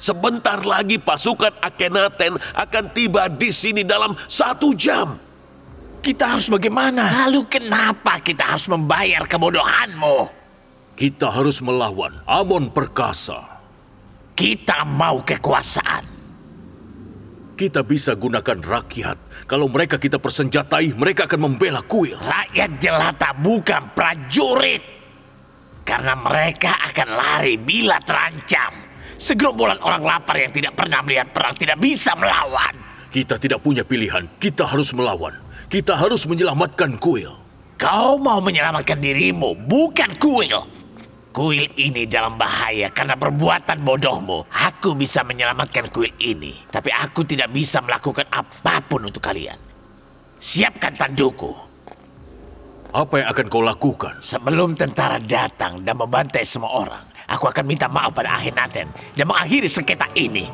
Sebentar lagi pasukan Akhenaten akan tiba di sini dalam 1 jam. Kita harus bagaimana? Lalu kenapa kita harus membayar kebodohanmu? Kita harus melawan Amon perkasa. Kita mau kekuasaan. Kita bisa gunakan rakyat. Kalau mereka kita persenjatai, mereka akan membela kuil. Rakyat jelata bukan prajurit. Karena mereka akan lari bila terancam. Segerombolan orang lapar yang tidak pernah melihat perang tidak bisa melawan. Kita tidak punya pilihan. Kita harus melawan. Kita harus menyelamatkan kuil. Kau mau menyelamatkan dirimu, bukan kuil. Kuil ini dalam bahaya karena perbuatan bodohmu. Aku bisa menyelamatkan kuil ini, tapi aku tidak bisa melakukan apapun untuk kalian. Siapkan tanduku. Apa yang akan kau lakukan? Sebelum tentara datang dan membantai semua orang, aku akan minta maaf pada Akhenaten dan mengakhiri sengketa ini.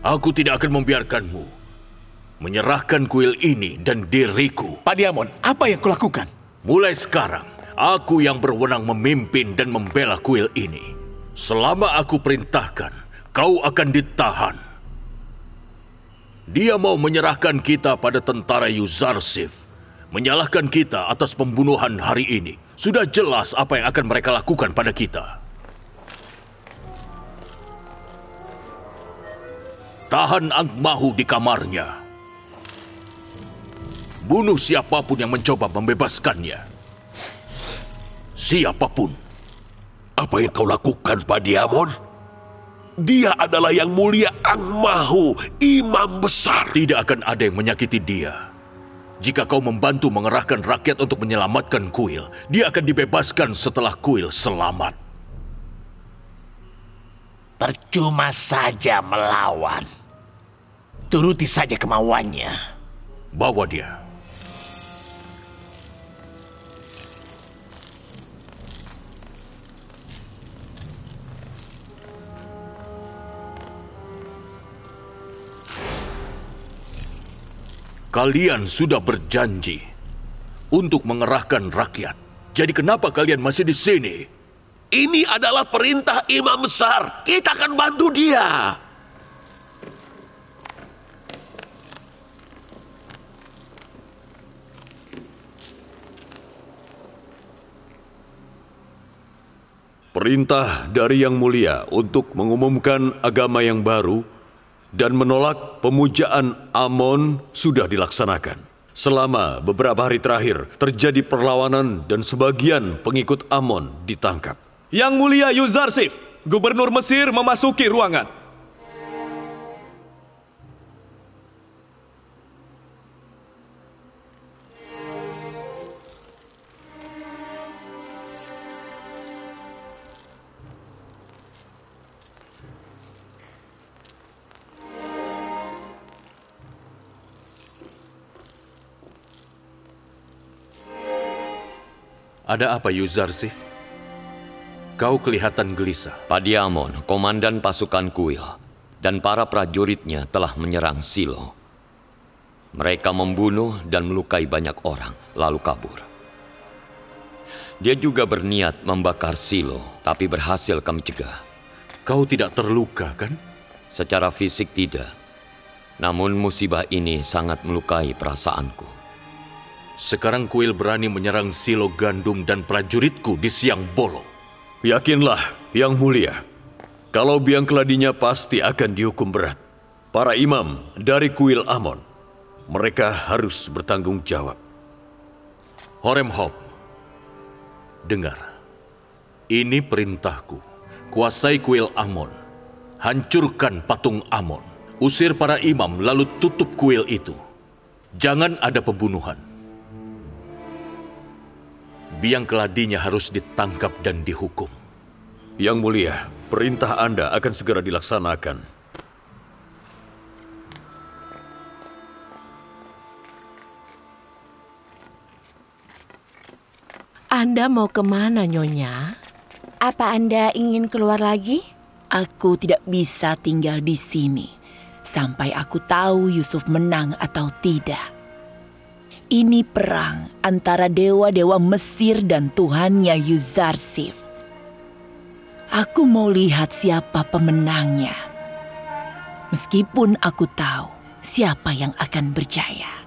Aku tidak akan membiarkanmu menyerahkan kuil ini dan diriku. Padiamon, apa yang kau lakukan? Mulai sekarang, aku yang berwenang memimpin dan membela kuil ini. Selama aku perintahkan, kau akan ditahan. Dia mau menyerahkan kita pada tentara Yuzarsif, menyalahkan kita atas pembunuhan hari ini. Sudah jelas apa yang akan mereka lakukan pada kita. Tahan Angmahu di kamarnya. Bunuh siapapun yang mencoba membebaskannya. Siapapun. Apa yang kau lakukan, Padiamon? Dia adalah yang mulia Angmahu, imam besar. Tidak akan ada yang menyakiti dia. Jika kau membantu mengerahkan rakyat untuk menyelamatkan kuil, dia akan dibebaskan setelah kuil selamat. Percuma saja melawan. Turuti saja kemauannya. Bawa dia. Kalian sudah berjanji untuk mengerahkan rakyat. Jadi kenapa kalian masih di sini? Ini adalah perintah imam besar. Kita akan bantu dia. Perintah dari Yang Mulia untuk mengumumkan agama yang baru dan menolak pemujaan Amon sudah dilaksanakan. Selama beberapa hari terakhir terjadi perlawanan dan sebagian pengikut Amon ditangkap. Yang Mulia Yuzarsif, Gubernur Mesir memasuki ruangan. Ada apa, Yuzarsif? Kau kelihatan gelisah. Padiamon, komandan pasukan kuil, dan para prajuritnya telah menyerang Silo. Mereka membunuh dan melukai banyak orang, lalu kabur. Dia juga berniat membakar Silo, tapi berhasil kami cegah. Kau tidak terluka, kan? Secara fisik tidak. Namun musibah ini sangat melukai perasaanku. Sekarang kuil berani menyerang Silo Gandum dan prajuritku di siang bolong. Yakinlah, Yang Mulia, kalau biang keladinya pasti akan dihukum berat. Para imam dari kuil Amon, mereka harus bertanggung jawab. Horemheb, dengar. Ini perintahku. Kuasai kuil Amon. Hancurkan patung Amon. Usir para imam lalu tutup kuil itu. Jangan ada pembunuhan. Biang keladinya harus ditangkap dan dihukum. Yang Mulia, perintah Anda akan segera dilaksanakan. Anda mau kemana, Nyonya? Apa Anda ingin keluar lagi? Aku tidak bisa tinggal di sini sampai aku tahu Yusuf menang atau tidak. Ini perang antara dewa-dewa Mesir dan Tuhannya Yuzarsif. Aku mau lihat siapa pemenangnya. Meskipun aku tahu siapa yang akan berjaya.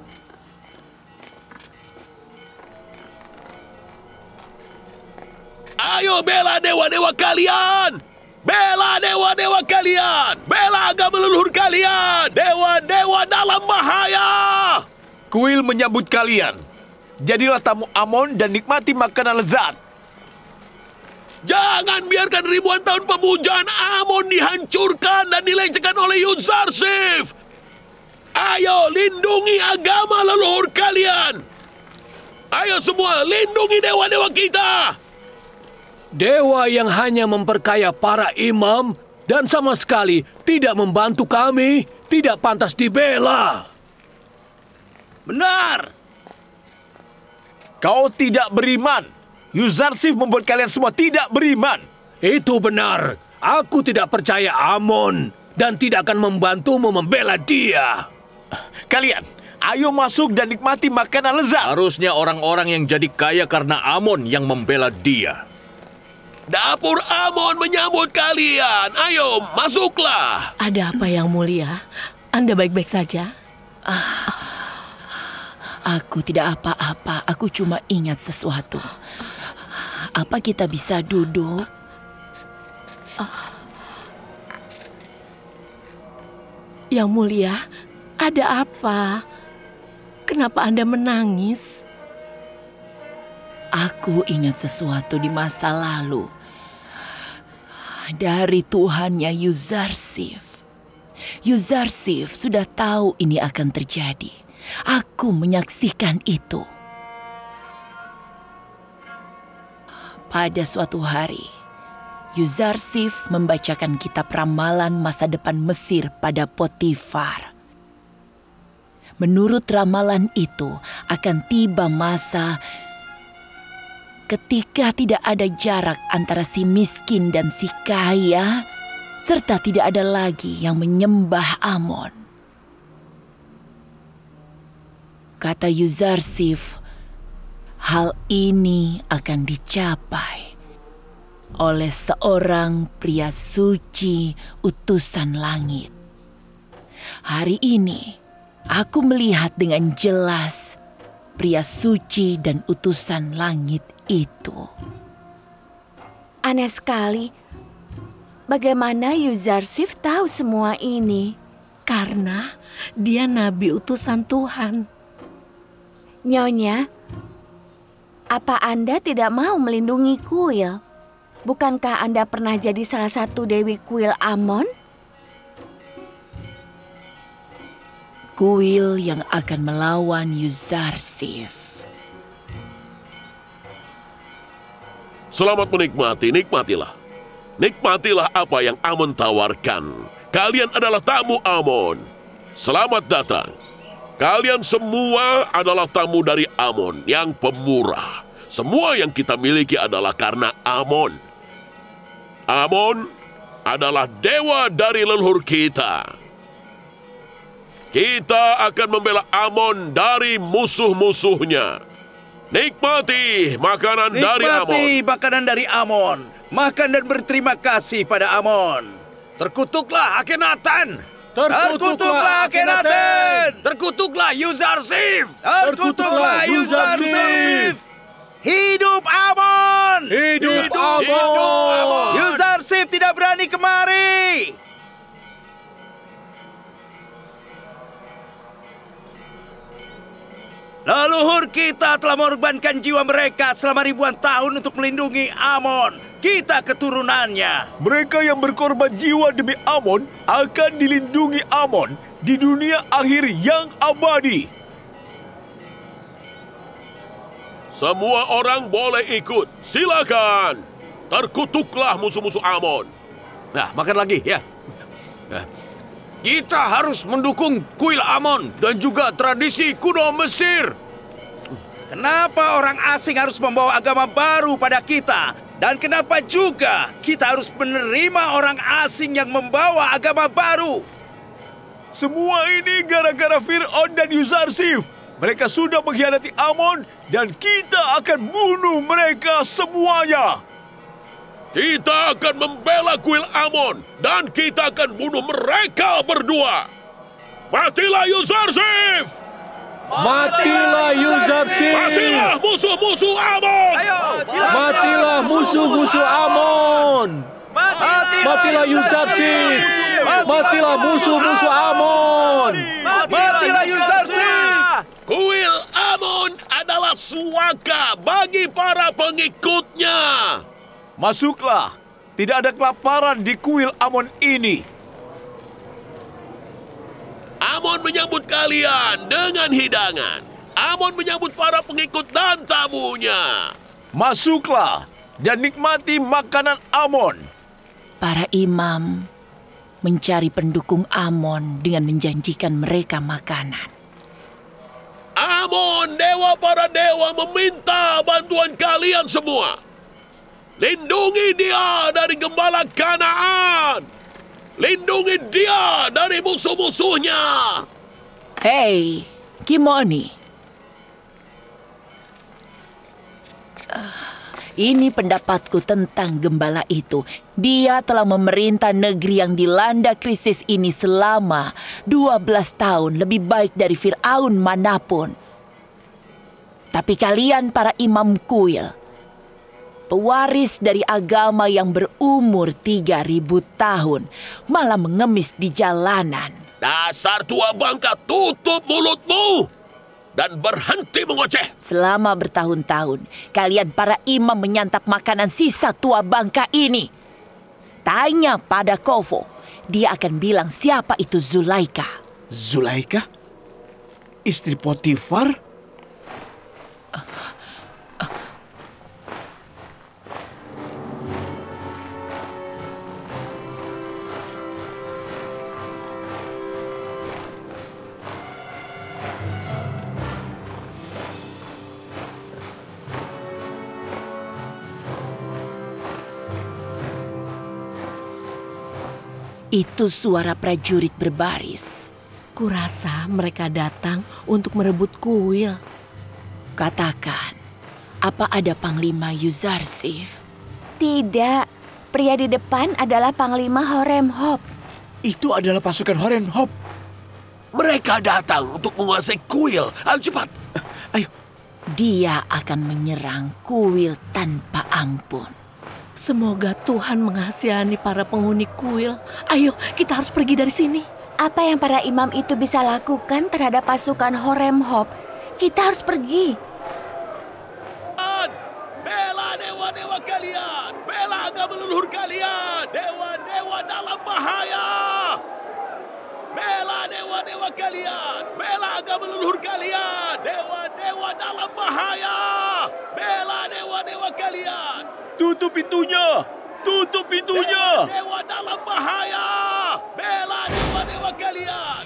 Ayo bela dewa-dewa kalian! Bela dewa-dewa kalian! Bela agama leluhur kalian! Dewa-dewa dalam bahaya! Kuil menyambut kalian. Jadilah tamu Amon dan nikmati makanan lezat. Jangan biarkan ribuan tahun pemujaan Amon dihancurkan dan dilecehkan oleh Yuzarsif! Ayo lindungi agama leluhur kalian! Ayo semua lindungi dewa-dewa kita! Dewa yang hanya memperkaya para imam dan sama sekali tidak membantu kami tidak pantas dibela. Benar! Kau tidak beriman. Yuzarsif membuat kalian semua tidak beriman. Itu benar. Aku tidak percaya Amon dan tidak akan membantumu membela dia. Kalian, ayo masuk dan nikmati makanan lezat. Harusnya orang-orang yang jadi kaya karena Amon yang membela dia. Dapur Amon menyambut kalian. Ayo, masuklah. Ada apa yang mulia? Anda baik-baik saja? Aku tidak apa-apa, aku cuma ingat sesuatu. Apa kita bisa duduk? Yang mulia, ada apa? Kenapa Anda menangis? Aku ingat sesuatu di masa lalu. Dari Tuhannya Yuzarsif. Yuzarsif sudah tahu ini akan terjadi. Aku menyaksikan itu. Pada suatu hari, Yuzarsif membacakan kitab ramalan masa depan Mesir pada Potifar. Menurut ramalan itu, akan tiba masa ketika tidak ada jarak antara si miskin dan si kaya, serta tidak ada lagi yang menyembah Amon. Kata Yuzarsif, hal ini akan dicapai oleh seorang pria suci utusan langit. Hari ini, aku melihat dengan jelas pria suci dan utusan langit itu. Aneh sekali. Bagaimana Yuzarsif tahu semua ini? Karena dia nabi utusan Tuhan. Nyonya, apa Anda tidak mau melindungi kuil? Bukankah Anda pernah jadi salah satu dewi kuil Amon? Kuil yang akan melawan Yuzarsif. Selamat menikmati, nikmatilah. Nikmatilah apa yang Amon tawarkan. Kalian adalah tamu Amon. Selamat datang. Kalian semua adalah tamu dari Amon yang pemurah. Semua yang kita miliki adalah karena Amon. Amon adalah dewa dari leluhur kita. Kita akan membela Amon dari musuh-musuhnya. Nikmati makanan dari Amon. Nikmati makanan dari Amon. Makan dan berterima kasih pada Amon. Terkutuklah Akhenaten. Terkutuklah Akhenaten. Terkutuklah Yuzarsif. Terkutuklah Yuzarsif. Hidup Amon. Hidup Amon. Yuzarsif tidak berani kemari. Leluhur kita telah mengorbankan jiwa mereka selama ribuan tahun untuk melindungi Amon. Kita keturunannya. Mereka yang berkorban jiwa demi Amon akan dilindungi Amon di dunia akhir yang abadi. Semua orang boleh ikut. Silakan. Terkutuklah musuh-musuh Amon. Nah, makan lagi ya. Kita harus mendukung kuil Amon dan juga tradisi kuno Mesir. Kenapa orang asing harus membawa agama baru pada kita? Dan kenapa juga kita harus menerima orang asing yang membawa agama baru? Semua ini gara-gara Fir'aun dan Yuzarsif. Mereka sudah mengkhianati Amon dan kita akan bunuh mereka semuanya. Kita akan membela kuil Amon dan kita akan bunuh mereka berdua. Matilah Yuzarsif! Matilah Yuzarsif! Matilah musuh-musuh Amon! Matilah musuh-musuh Amon! Matilah Yuzarsif! Matilah musuh-musuh Amon! Matilah Yuzarsif! Kuil Amon adalah suaka bagi para pengikutnya. Masuklah, tidak ada kelaparan di kuil Amon ini. Amon menyambut kalian dengan hidangan. Amon menyambut para pengikut dan tamunya. Masuklah dan nikmati makanan Amon. Para imam mencari pendukung Amon dengan menjanjikan mereka makanan. Amon, dewa para dewa, meminta bantuan kalian semua. Lindungi dia dari gembala Kanaan. Lindungi dia dari musuh-musuhnya. Hei, Kimoni. Ini pendapatku tentang gembala itu. Dia telah memerintah negeri yang dilanda krisis ini selama 12 tahun, lebih baik dari Fir'aun manapun. Tapi kalian para imam kuil, pewaris dari agama yang berumur 3.000 tahun, malah mengemis di jalanan. Dasar tua bangka, tutup mulutmu dan berhenti mengoceh. Selama bertahun-tahun, kalian para imam menyantap makanan sisa tua bangka ini. Tanya pada Kovo, dia akan bilang siapa itu Zulaika. Zulaika? Istri Potifar? Itu suara prajurit berbaris. Kurasa mereka datang untuk merebut kuil. Katakan, apa ada Panglima Yuzarsif? Tidak, pria di depan adalah Panglima Horemhop. Itu adalah pasukan Horemhop. Mereka datang untuk menguasai kuil. Ayo cepat. Ayo. Dia akan menyerang kuil tanpa ampun. Semoga Tuhan mengasihani para penghuni kuil. Ayo, kita harus pergi dari sini. Apa yang para imam itu bisa lakukan terhadap pasukan Horemhop? Kita harus pergi. Bela dewa-dewa kalian. Bela agama leluhur kalian. Dewa-dewa dalam bahaya. Bela dewa-dewa kalian. Bela agama leluhur kalian. Dewa-dewa dalam bahaya. Bela dewa-dewa kalian. Tutup pintunya! Tutup pintunya! Dewa dalam bahaya! Bela dewa-dewa kalian!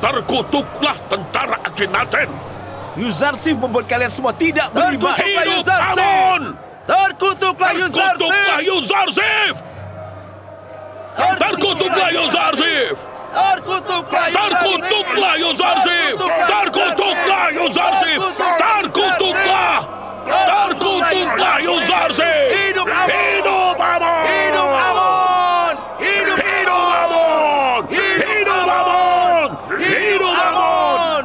Terkutuklah tentara Akhenaten. Yuzarsif membuat kalian semua tidak beriman. Hidup Amon! Terkutuklah Yuzarsif! Terkutuklah Yuzarsif! Terkutuklah Yuzarsif! Terkutuklah Yuzarsif! Terkutuklah! Terkutuklah Yuzarsif! Hidup Amon! Hidup Amon! Hidup Amon! Hidup Amon! Hidup Amon! Hidup Amon!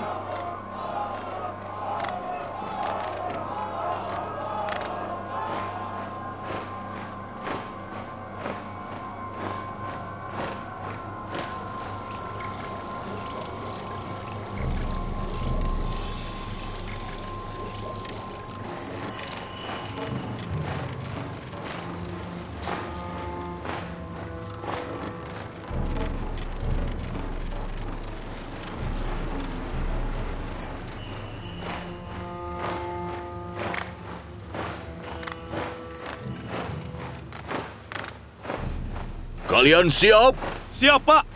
Kalian siap? Siap, Pak.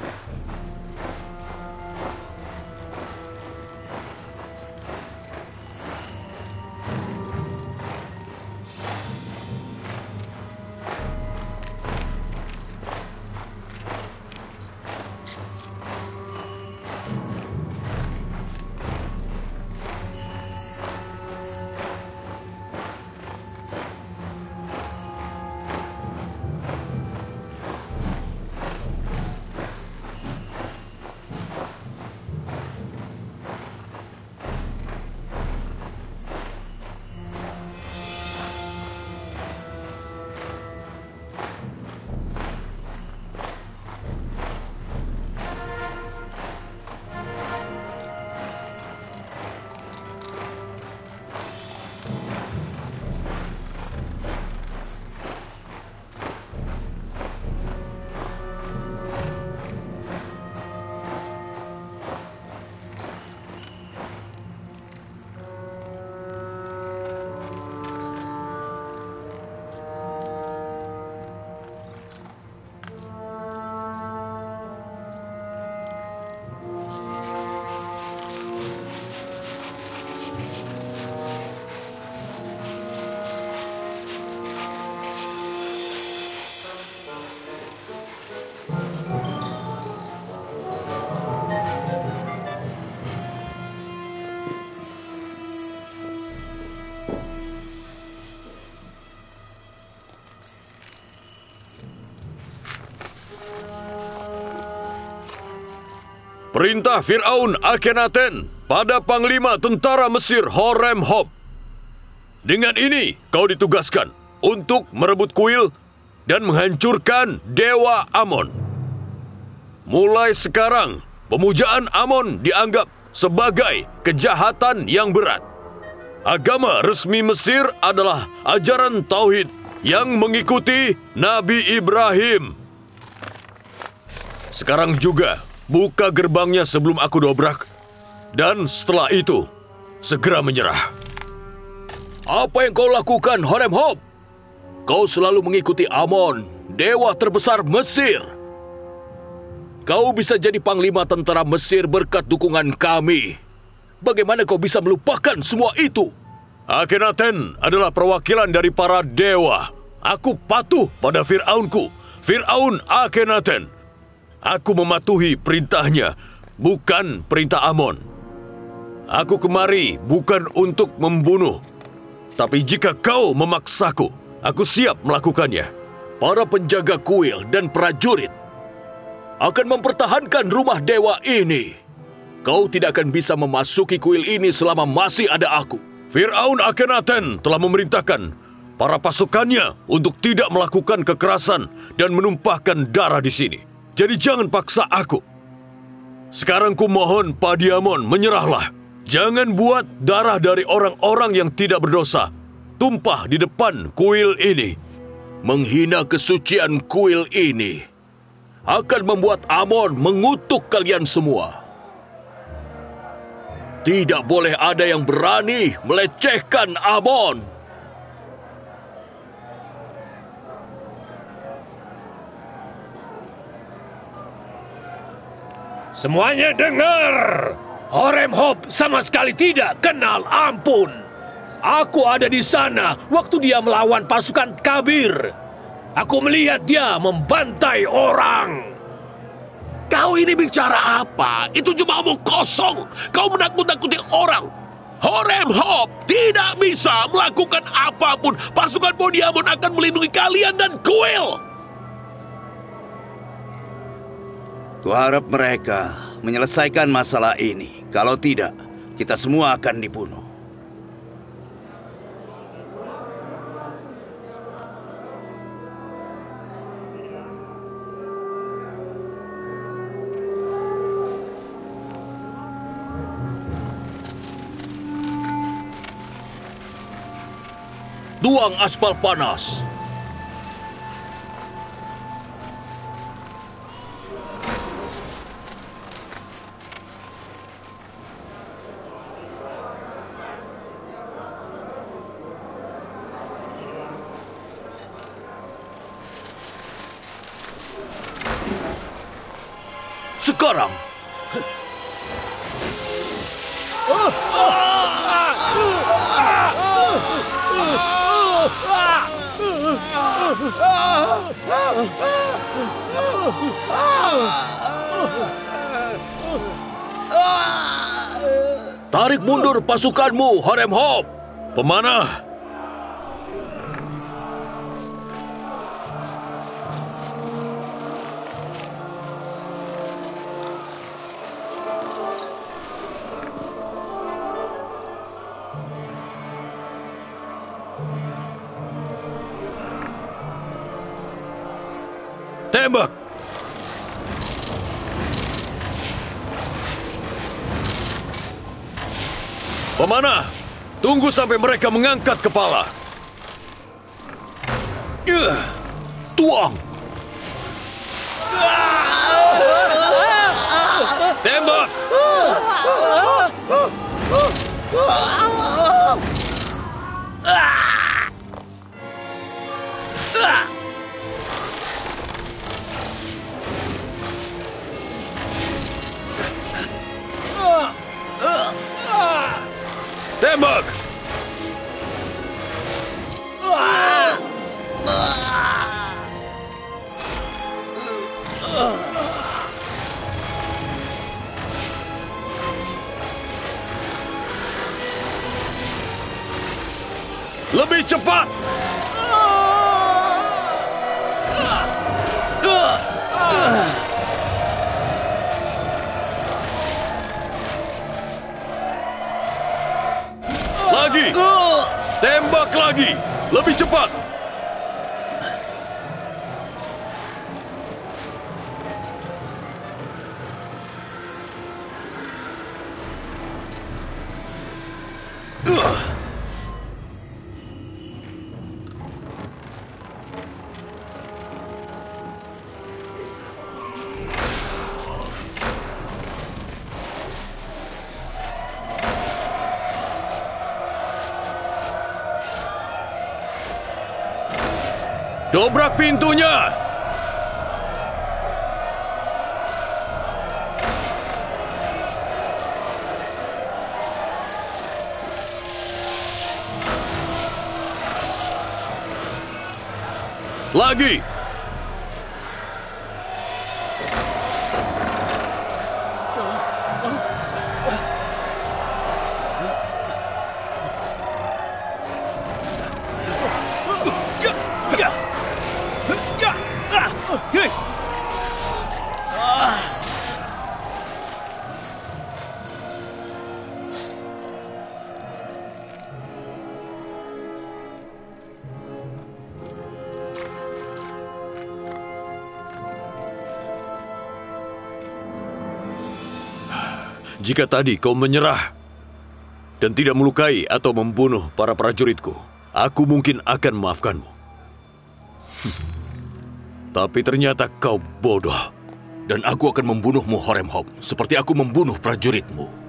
Perintah Fir'aun Akhenaten pada Panglima Tentara Mesir Horemheb. Dengan ini kau ditugaskan untuk merebut kuil dan menghancurkan Dewa Amon. Mulai sekarang, pemujaan Amon dianggap sebagai kejahatan yang berat. Agama resmi Mesir adalah ajaran Tauhid yang mengikuti Nabi Ibrahim. Sekarang juga, buka gerbangnya sebelum aku dobrak. Dan setelah itu, segera menyerah. Apa yang kau lakukan, Horemheb? Kau selalu mengikuti Amon, dewa terbesar Mesir. Kau bisa jadi panglima tentara Mesir berkat dukungan kami. Bagaimana kau bisa melupakan semua itu? Akhenaten adalah perwakilan dari para dewa. Aku patuh pada Fir'aunku, Fir'aun Akhenaten. Aku mematuhi perintahnya, bukan perintah Amon. Aku kemari bukan untuk membunuh. Tapi jika kau memaksaku, aku siap melakukannya. Para penjaga kuil dan prajurit akan mempertahankan rumah dewa ini. Kau tidak akan bisa memasuki kuil ini selama masih ada aku. Fir'aun Akhenaten telah memerintahkan para pasukannya untuk tidak melakukan kekerasan dan menumpahkan darah di sini. Jadi jangan paksa aku. Sekarang kumohon Padiamon, menyerahlah. Jangan buat darah dari orang-orang yang tidak berdosa tumpah di depan kuil ini. Menghina kesucian kuil ini akan membuat Amon mengutuk kalian semua. Tidak boleh ada yang berani melecehkan Amon. Semuanya dengar! Horemheb sama sekali tidak kenal ampun. Aku ada di sana waktu dia melawan pasukan Kabir. Aku melihat dia membantai orang. Kau ini bicara apa? Itu cuma omong kosong. Kau menakut-nakuti orang. Horemheb tidak bisa melakukan apapun. Pasukan Podiamon akan melindungi kalian dan kuil. Kuharap mereka menyelesaikan masalah ini. Kalau tidak, kita semua akan dibunuh. Tuang aspal panas. sekarang. Tarik mundur pasukanmu, Horem Hop. Pemanah, tembak! Pemanah, tunggu sampai mereka mengangkat kepala. Tuang! Tembak! Tembak! Lebih cepat! Lagi! Tembak lagi! Lebih cepat! Dobrak pintunya! Lagi! Jika tadi kau menyerah dan tidak melukai atau membunuh para prajuritku, aku mungkin akan memaafkanmu. Tapi ternyata kau bodoh. Dan aku akan membunuhmu, Horem Hop, seperti aku membunuh prajuritmu.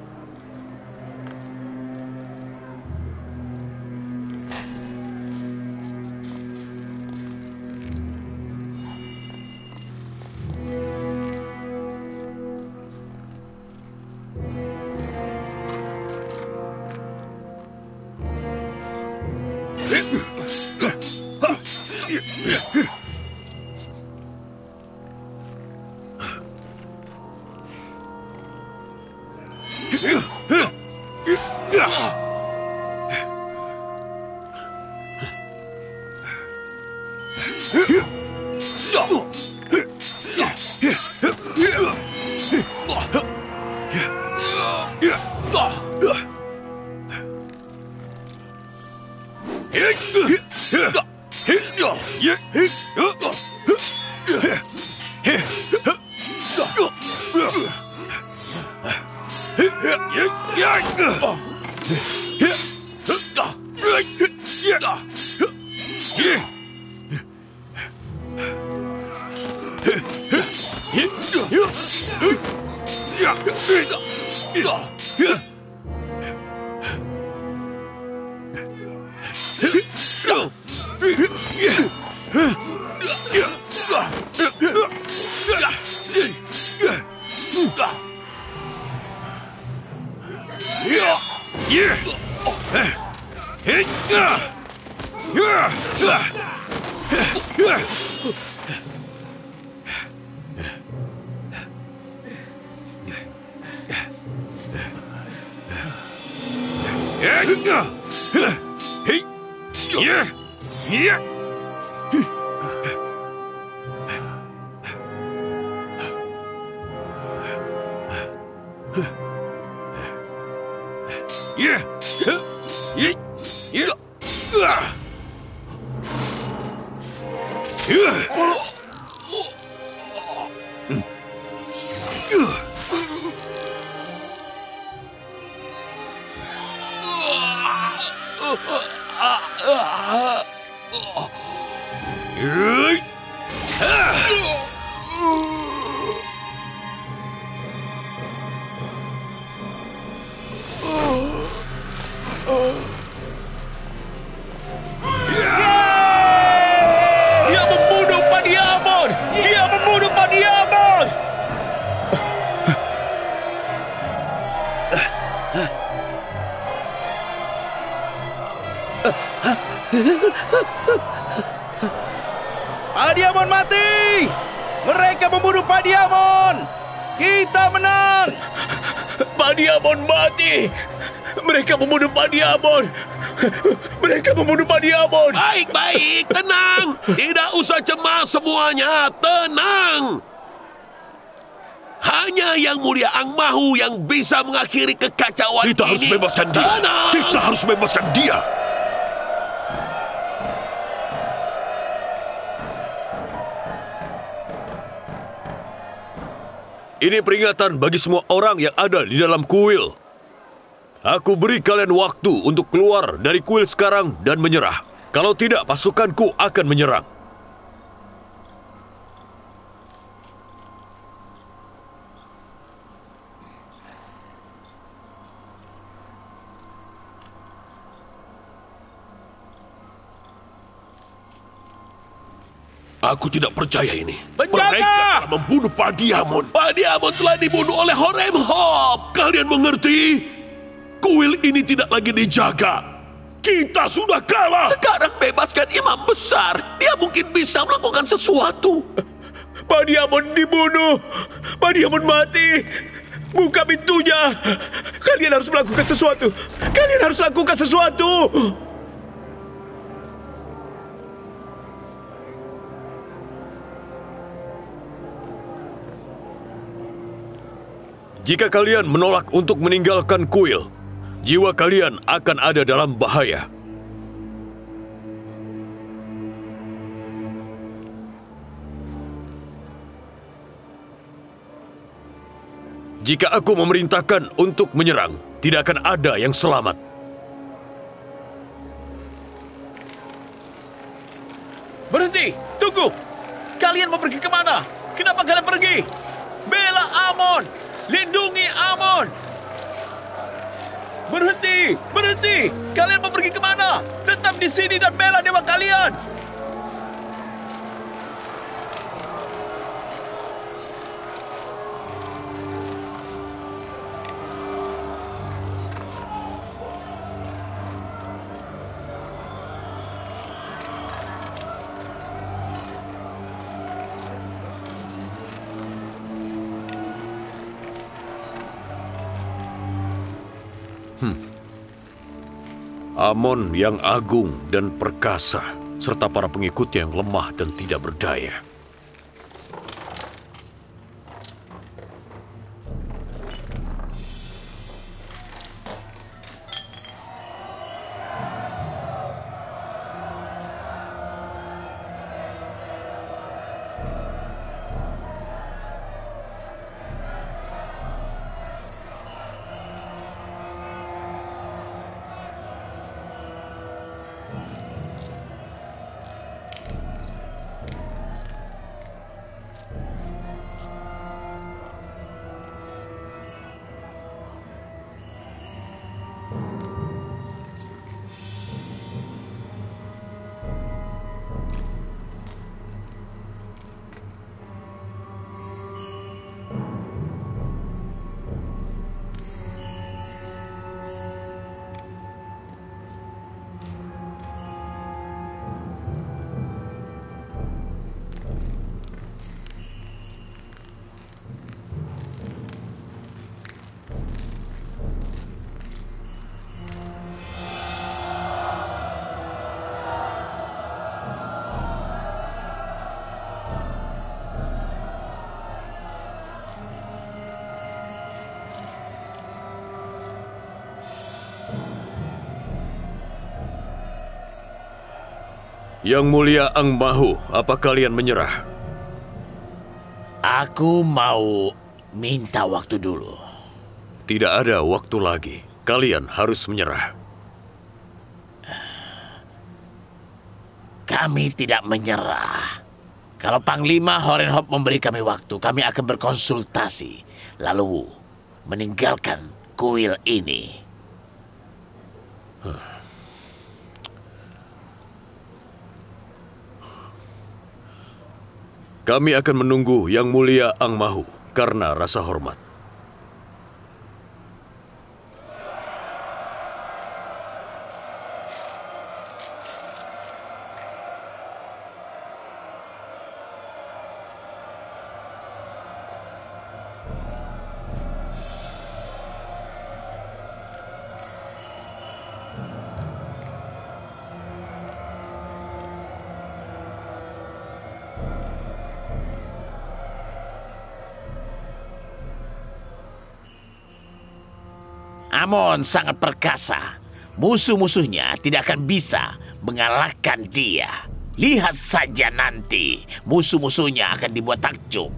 Padiamon mati! Mereka membunuh Padiamon! Kita menang! Padiamon mati! Mereka membunuh Padiamon! Mereka membunuh Padiamon! Baik, tenang! Tidak usah cemas semuanya, tenang! Hanya Yang Mulia Angmahu yang bisa mengakhiri kekacauan ini. Kita harus bebaskan dia! Tenang! Kita harus bebaskan dia! Ini peringatan bagi semua orang yang ada di dalam kuil. Aku beri kalian waktu untuk keluar dari kuil sekarang dan menyerah. Kalau tidak, pasukanku akan menyerang. Aku tidak percaya ini. Penjaga! Mereka telah membunuh Padiamon. Padiamon telah dibunuh oleh Horem Hop. Kalian mengerti? Kuil ini tidak lagi dijaga. Kita sudah kalah. Sekarang bebaskan imam besar. Dia mungkin bisa melakukan sesuatu. Padiamon dibunuh. Padiamon mati. Buka pintunya. Kalian harus melakukan sesuatu. Kalian harus lakukan sesuatu. Jika kalian menolak untuk meninggalkan kuil, jiwa kalian akan ada dalam bahaya. Jika aku memerintahkan untuk menyerang, tidak akan ada yang selamat. Berhenti! Tunggu! Kalian mau pergi kemana? Kenapa kalian pergi? Bela Amon! Lindungi Amon! Berhenti! Berhenti! Kalian mau pergi kemana? Tetap di sini dan bela dewa kalian! Amon yang agung dan perkasa, serta para pengikutnya yang lemah dan tidak berdaya. Yang Mulia Ang Mahu, apa kalian menyerah? Aku mau minta waktu dulu. Tidak ada waktu lagi. Kalian harus menyerah. Kami tidak menyerah. Kalau Panglima Horenhop memberi kami waktu, kami akan berkonsultasi. Lalu meninggalkan kuil ini. Kami akan menunggu Yang Mulia Ang Mahu karena rasa hormat. Amon sangat perkasa. Musuh-musuhnya tidak akan bisa mengalahkan dia. Lihat saja nanti, musuh-musuhnya akan dibuat takjub.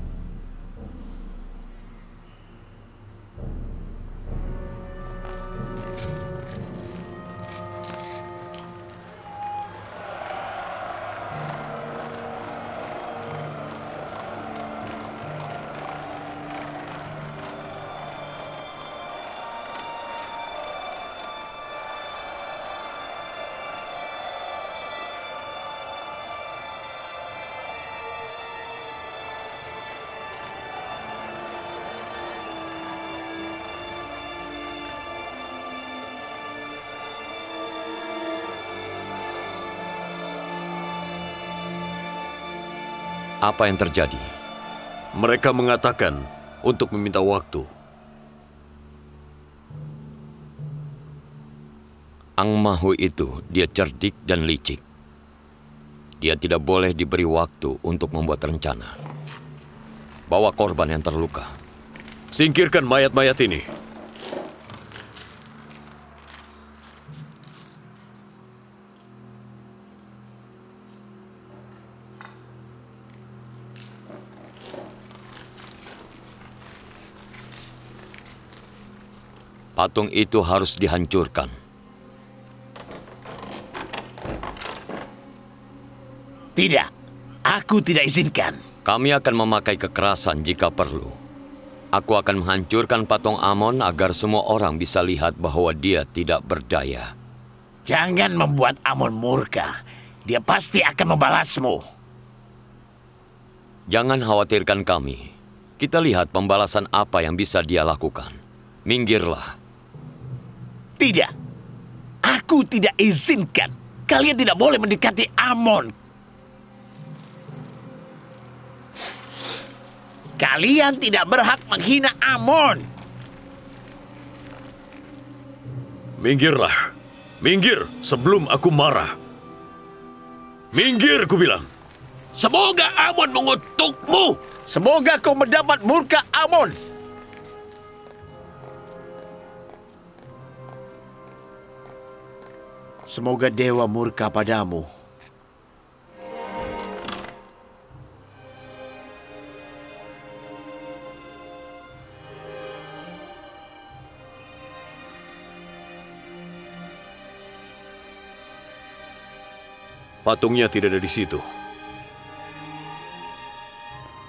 Apa yang terjadi? Mereka mengatakan untuk meminta waktu. Ang Mahu itu, dia cerdik dan licik. Dia tidak boleh diberi waktu untuk membuat rencana. Bawa korban yang terluka. Singkirkan mayat-mayat ini. Patung itu harus dihancurkan. Tidak, aku tidak izinkan. Kami akan memakai kekerasan jika perlu. Aku akan menghancurkan patung Amon agar semua orang bisa lihat bahwa dia tidak berdaya. Jangan membuat Amon murka. Dia pasti akan membalasmu. Jangan khawatirkan kami. Kita lihat pembalasan apa yang bisa dia lakukan. Minggirlah. Tidak, aku tidak izinkan. Kalian tidak boleh mendekati Amon. Kalian tidak berhak menghina Amon. Minggirlah. Minggir sebelum aku marah. Minggir, ku bilang. Semoga Amon mengutukmu. Semoga kau mendapat murka Amon. Semoga dewa murka padamu. Patungnya tidak ada di situ.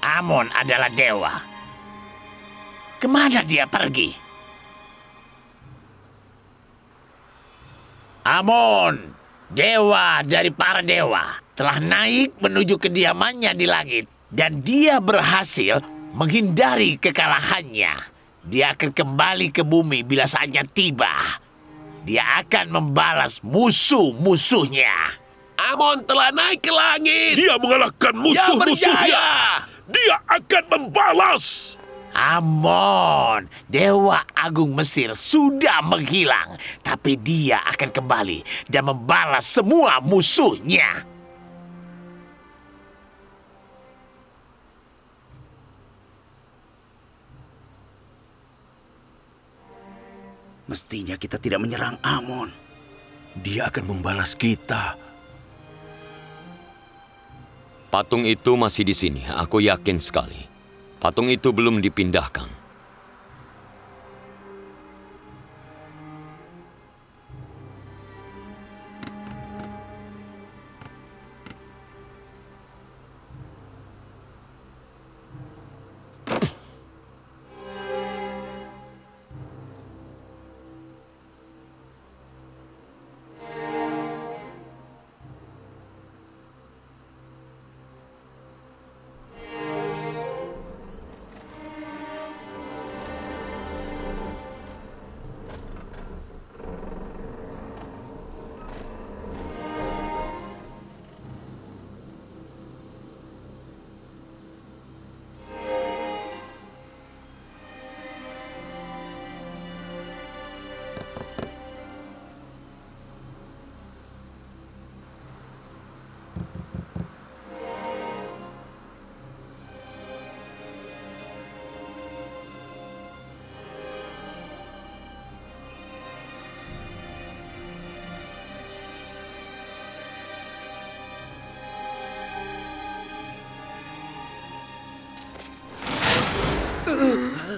Amon adalah dewa. Kemana dia pergi? Amon, dewa dari para dewa, telah naik menuju kediamannya di langit. Dan dia berhasil menghindari kekalahannya. Dia akan kembali ke bumi bila saatnya tiba. Dia akan membalas musuh-musuhnya. Amon telah naik ke langit. Dia mengalahkan musuh-musuhnya. Dia akan membalas. Amon, dewa agung Mesir sudah menghilang. Tapi dia akan kembali dan membalas semua musuhnya. Mestinya kita tidak menyerang Amon. Dia akan membalas kita. Patung itu masih di sini, aku yakin sekali. Patung itu belum dipindahkan.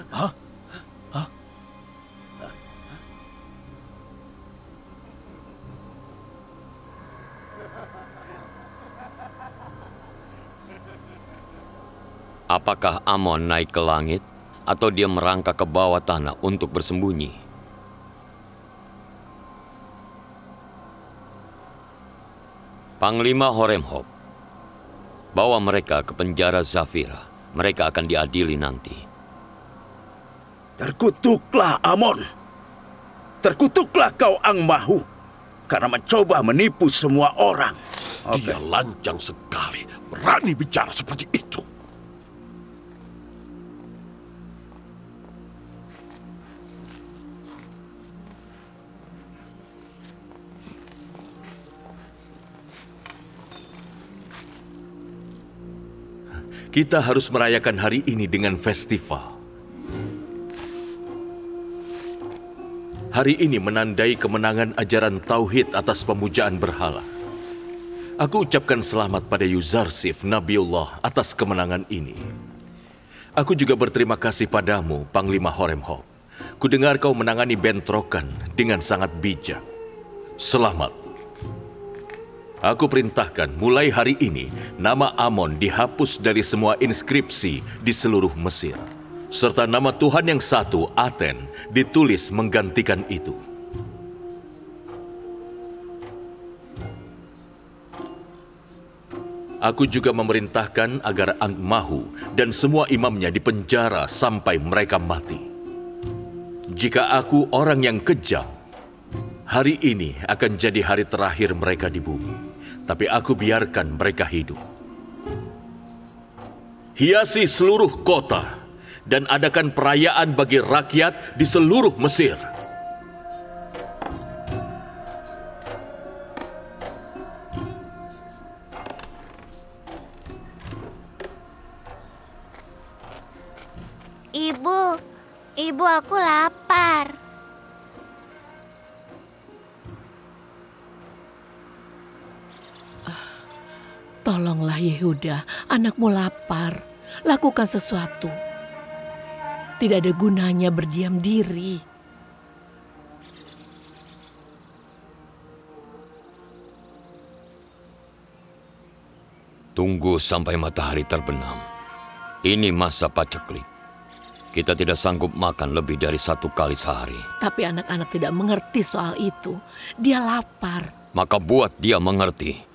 Hah? Hah? Apakah Amon naik ke langit atau dia merangkak ke bawah tanah untuk bersembunyi? Panglima Horemheb, bawa mereka ke penjara Zafira. Mereka akan diadili nanti. Terkutuklah Amon. Terkutuklah kau Angmahu karena mencoba menipu semua orang. Dia lancang sekali, berani bicara seperti itu. Kita harus merayakan hari ini dengan festival. Hari ini menandai kemenangan ajaran Tauhid atas pemujaan berhala. Aku ucapkan selamat pada Yuzarsif Nabiullah atas kemenangan ini. Aku juga berterima kasih padamu, Panglima Horemheb. Kudengar kau menangani bentrokan dengan sangat bijak. Selamat. Aku perintahkan mulai hari ini, nama Amon dihapus dari semua inskripsi di seluruh Mesir. Serta nama Tuhan yang satu, Aten, ditulis menggantikan itu. Aku juga memerintahkan agar Angmahu dan semua imamnya dipenjara sampai mereka mati. Jika aku orang yang kejam, hari ini akan jadi hari terakhir mereka di bumi. Tapi aku biarkan mereka hidup. Hiasi seluruh kota dan adakan perayaan bagi rakyat di seluruh Mesir. Ibu, aku lapar. Tolonglah Yehuda, anakmu lapar. Lakukan sesuatu. Tidak ada gunanya berdiam diri. Tunggu sampai matahari terbenam. Ini masa paceklik. Kita tidak sanggup makan lebih dari 1 kali sehari. Tapi anak-anak tidak mengerti soal itu. Dia lapar. Maka buat dia mengerti.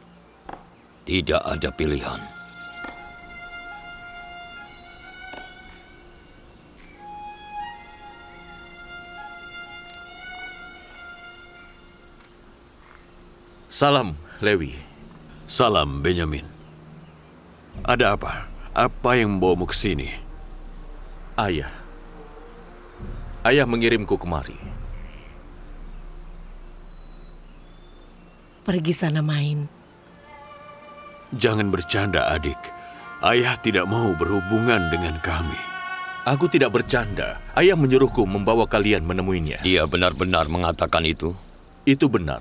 Tidak ada pilihan. Salam, Lewi. Salam, Benyamin. Ada apa? Apa yang membawamu ke sini? Ayah. Ayah mengirimku kemari. Pergi sana main. Jangan bercanda, adik. Ayah tidak mau berhubungan dengan kami. Aku tidak bercanda. Ayah menyuruhku membawa kalian menemuinya. Dia benar-benar mengatakan itu? Itu benar.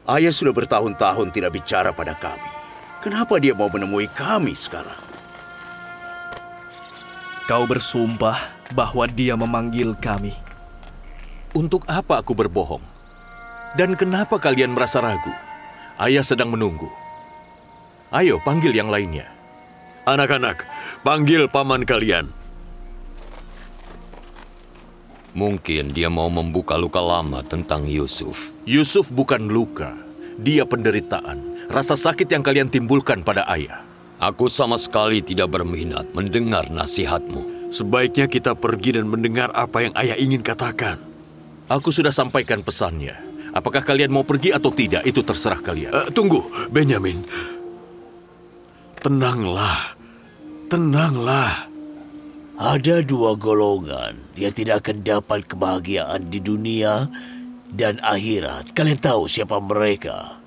Ayah sudah bertahun-tahun tidak bicara pada kami. Kenapa dia mau menemui kami sekarang? Kau bersumpah bahwa dia memanggil kami. Untuk apa aku berbohong? Dan kenapa kalian merasa ragu? Ayah sedang menunggu. Ayo, panggil yang lainnya. Anak-anak, panggil paman kalian. Mungkin dia mau membuka luka lama tentang Yusuf. Yusuf bukan luka, dia penderitaan. Rasa sakit yang kalian timbulkan pada ayah. Aku sama sekali tidak berminat mendengar nasihatmu. Sebaiknya kita pergi dan mendengar apa yang ayah ingin katakan. Aku sudah sampaikan pesannya. Apakah kalian mau pergi atau tidak, itu terserah kalian. Tunggu, Benyamin. Tenanglah. Tenanglah. Ada dua golongan yang tidak akan dapat kebahagiaan di dunia dan akhirat. Kalian tahu siapa mereka?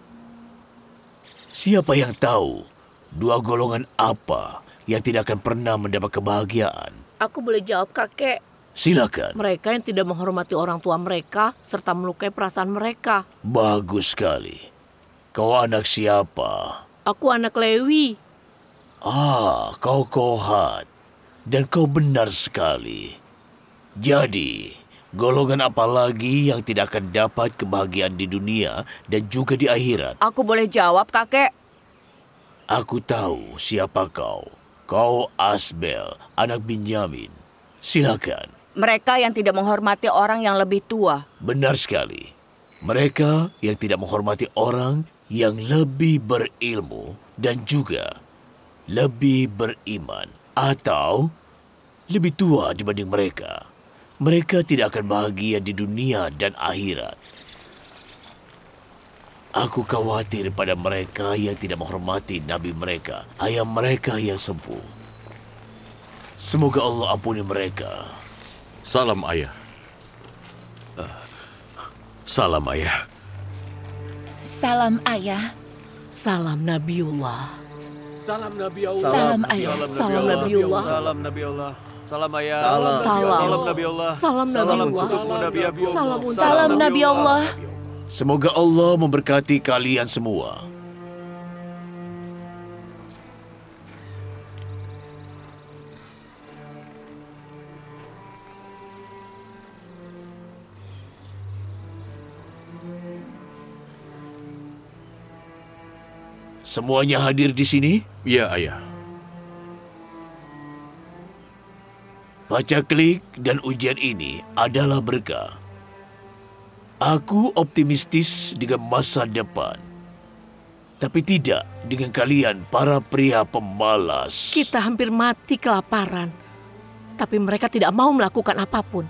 Siapa yang tahu dua golongan apa yang tidak akan pernah mendapat kebahagiaan? Aku boleh jawab, kakek. Silakan. Mereka yang tidak menghormati orang tua mereka serta melukai perasaan mereka. Bagus sekali. Kau anak siapa? Aku anak Lewi. Kau Kohat. Dan kau benar sekali. Jadi, golongan apa lagi yang tidak akan dapat kebahagiaan di dunia dan juga di akhirat? Aku boleh jawab, kakek? Aku tahu siapa kau. Kau Asbel, anak Binyamin. Silakan. Mereka yang tidak menghormati orang yang lebih tua. Benar sekali. Mereka yang tidak menghormati orang yang lebih berilmu dan juga lebih beriman. Atau lebih tua dibanding mereka. Mereka tidak akan bahagia di dunia dan akhirat. Aku khawatir pada mereka yang tidak menghormati nabi mereka, ayah mereka yang sembuh. Semoga Allah ampuni mereka. Salam, ayah. Salam, ayah. Salam, ayah. Salam Nabiullah. Salam Nabi Allah. Salam, ayah. Salam Nabiullah. Salam Nabi Allah. Salam ayah. Salam. Salam Nabi Allah. Salam Nabi Allah. Salam untuk Salam, Nabi Allah. Semoga Allah memberkati kalian semua. Semuanya hadir di sini? Ya, ayah. Baca klik dan ujian ini adalah berkah. Aku optimistis dengan masa depan. Tapi tidak dengan kalian para pria pemalas. Kita hampir mati kelaparan. Tapi mereka tidak mau melakukan apapun.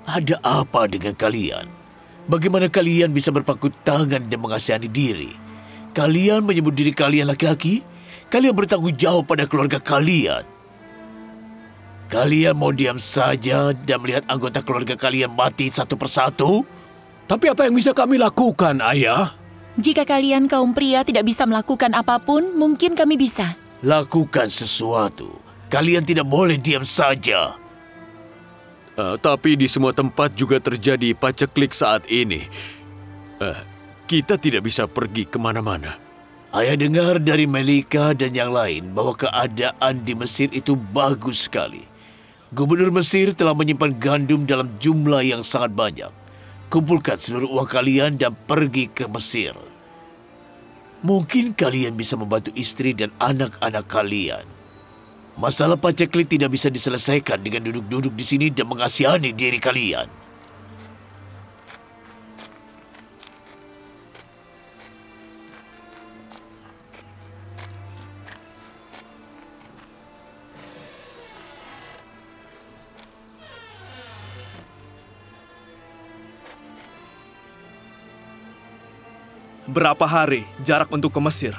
Ada apa dengan kalian? Bagaimana kalian bisa berpangku tangan dan mengasihani diri? Kalian menyebut diri kalian laki-laki? Kalian bertanggung jawab pada keluarga kalian. Kalian mau diam saja dan melihat anggota keluarga kalian mati satu persatu? Tapi apa yang bisa kami lakukan, ayah? Jika kalian kaum pria tidak bisa melakukan apapun, mungkin kami bisa. Lakukan sesuatu. Kalian tidak boleh diam saja. Tapi di semua tempat juga terjadi paceklik saat ini. Kita tidak bisa pergi kemana-mana. Ayah dengar dari Melika dan yang lain bahwa keadaan di Mesir itu bagus sekali. Gubernur Mesir telah menyimpan gandum dalam jumlah yang sangat banyak. Kumpulkan seluruh uang kalian dan pergi ke Mesir. Mungkin kalian bisa membantu istri dan anak-anak kalian. Masalah paceklik tidak bisa diselesaikan dengan duduk-duduk di sini dan mengasihani diri kalian. Berapa hari jarak untuk ke Mesir?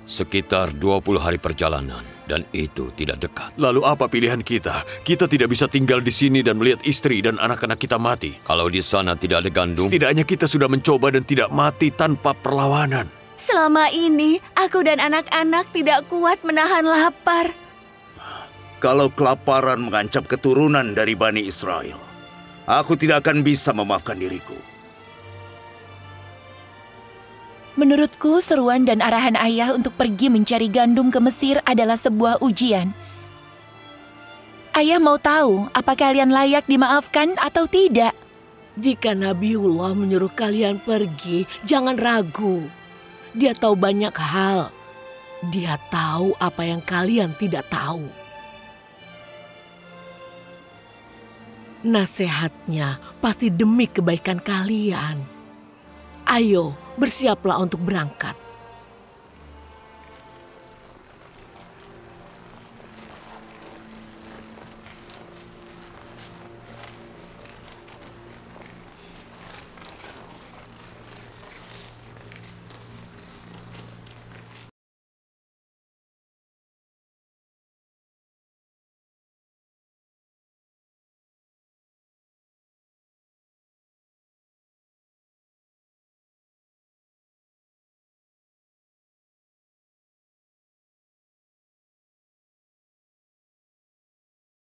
Sekitar 20 hari perjalanan, dan itu tidak dekat. Lalu apa pilihan kita? Kita tidak bisa tinggal di sini dan melihat istri dan anak-anak kita mati. Kalau di sana tidak ada gandum... Setidaknya kita sudah mencoba dan tidak mati tanpa perlawanan. Selama ini, aku dan anak-anak tidak kuat menahan lapar. Kalau kelaparan mengancam keturunan dari Bani Israel, aku tidak akan bisa memaafkan diriku. Menurutku, seruan dan arahan ayah untuk pergi mencari gandum ke Mesir adalah sebuah ujian. Ayah mau tahu apa kalian layak dimaafkan atau tidak. Jika Nabiullah menyuruh kalian pergi, jangan ragu. Dia tahu banyak hal. Dia tahu apa yang kalian tidak tahu. Nasihatnya pasti demi kebaikan kalian. Ayo, bersiaplah untuk berangkat.